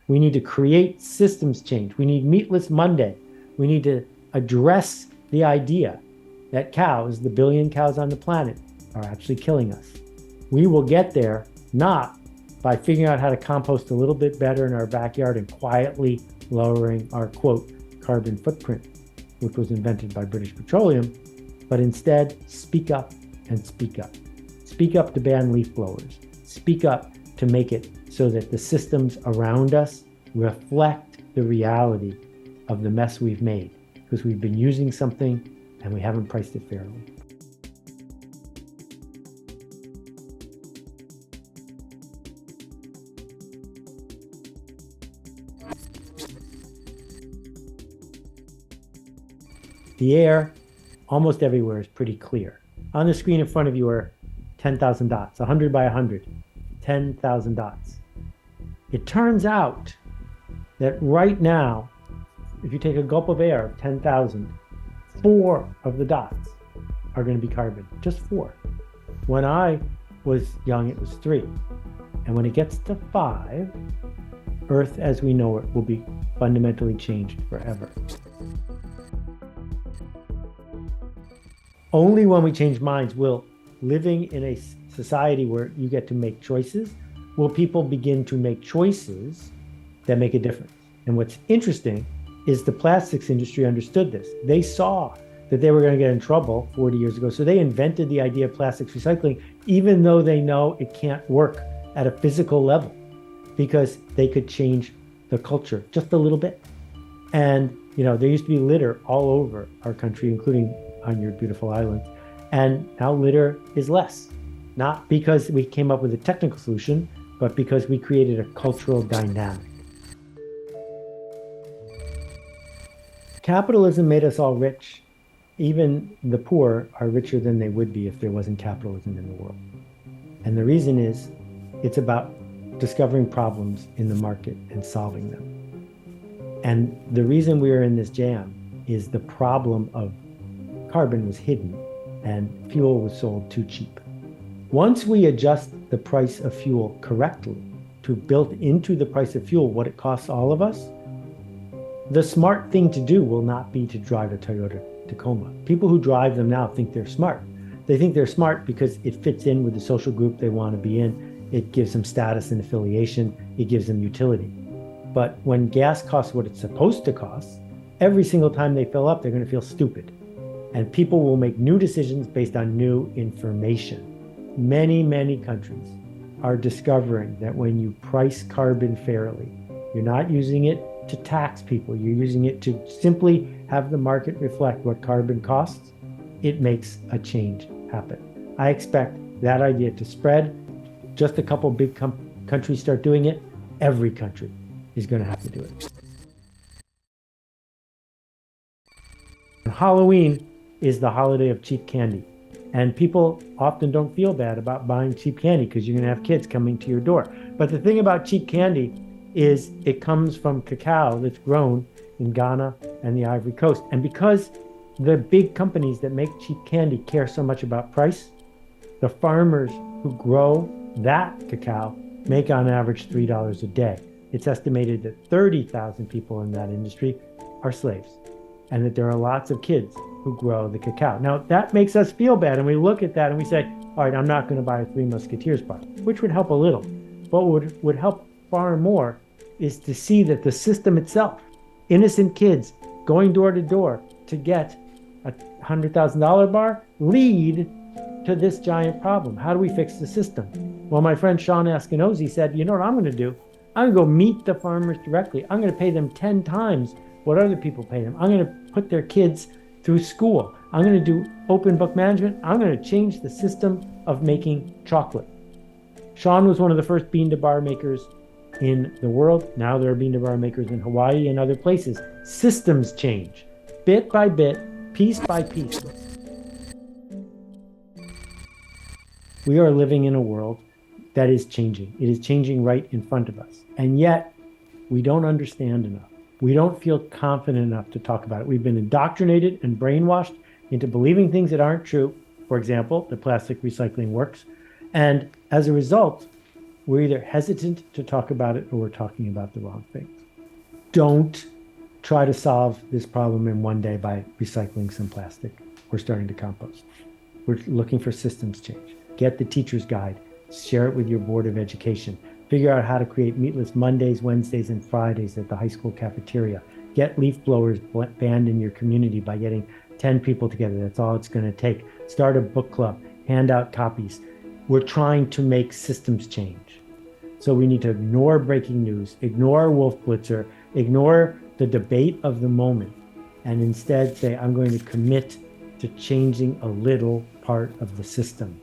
We need to create systems change. We need Meatless Monday. We need to address the idea that cows, the billion cows on the planet, are actually killing us. We will get there not by figuring out how to compost a little bit better in our backyard and quietly lowering our, quote, carbon footprint, which was invented by British Petroleum, but instead speak up and speak up. Speak up to ban leaf blowers. Speak up to make it so that the systems around us reflect the reality of the mess we've made, because we've been using something and we haven't priced it fairly. The air almost everywhere is pretty clear. On the screen in front of you are 10,000 dots, 100 by 100, 10,000 dots. It turns out that right now, if you take a gulp of air, 10,000, 4 of the dots are going to be carbon, just 4. When I was young, it was 3. And when it gets to 5, Earth as we know it will be fundamentally changed forever. Only when we change minds will, living in a society where you get to make choices, will people begin to make choices that make a difference. And what's interesting is the plastics industry understood this. They saw that they were going to get in trouble 40 years ago. So they invented the idea of plastics recycling, even though they know it can't work at a physical level, because they could change the culture just a little bit. And, there used to be litter all over our country, including on your beautiful island. And now litter is less, not because we came up with a technical solution, but because we created a cultural dynamic. Capitalism made us all rich. Even the poor are richer than they would be if there wasn't capitalism in the world. And the reason is, it's about discovering problems in the market and solving them. And the reason we are in this jam is the problem of carbon was hidden and fuel was sold too cheap. Once we adjust the price of fuel correctly to build into the price of fuel what it costs all of us, the smart thing to do will not be to drive a Toyota Tacoma. People who drive them now think they're smart. They think they're smart because it fits in with the social group they want to be in. It gives them status and affiliation. It gives them utility. But when gas costs what it's supposed to cost, every single time they fill up, they're going to feel stupid. And people will make new decisions based on new information. Many, many countries are discovering that when you price carbon fairly, you're not using it to tax people, you're using it to simply have the market reflect what carbon costs, it makes a change happen. I expect that idea to spread. Just a couple big countries start doing it, every country is going to have to do it. Halloween is the holiday of cheap candy. And people often don't feel bad about buying cheap candy because you're going to have kids coming to your door. But the thing about cheap candy is it comes from cacao that's grown in Ghana and the Ivory Coast. And because the big companies that make cheap candy care so much about price, the farmers who grow that cacao make on average $3 a day. It's estimated that 30,000 people in that industry are slaves, and that there are lots of kids who grow the cacao. Now, that makes us feel bad, and we look at that and we say, all right, I'm not going to buy a Three Musketeers bar, which would help a little. But what would help far more is to see that the system itself, innocent kids going door to door to get a $100,000 bar, lead to this giant problem. How do we fix the system? Well, my friend Sean Askinosie said, you know what I'm going to do? I'm going to go meet the farmers directly. I'm going to pay them 10 times what other people pay them. I'm going to put their kids through school. I'm going to do open book management. I'm going to change the system of making chocolate. Sean was one of the first bean to bar makers in the world. Now there are bean to bar makers in Hawaii and other places. Systems change, bit by bit, piece by piece. We are living in a world that is changing. It is changing right in front of us. And yet, we don't understand enough. We don't feel confident enough to talk about it. We've been indoctrinated and brainwashed into believing things that aren't true. For example, that plastic recycling works. And as a result, we're either hesitant to talk about it or we're talking about the wrong things. Don't try to solve this problem in one day by recycling some plastic or starting to compost. We're looking for systems change. Get the teacher's guide, share it with your board of education, figure out how to create meatless Mondays, Wednesdays, and Fridays at the high school cafeteria. Get leaf blowers banned in your community by getting 10 people together. That's all it's going to take. Start a book club, hand out copies. We're trying to make systems change. So we need to ignore breaking news, ignore Wolf Blitzer, ignore the debate of the moment, and instead say, I'm going to commit to changing a little part of the system.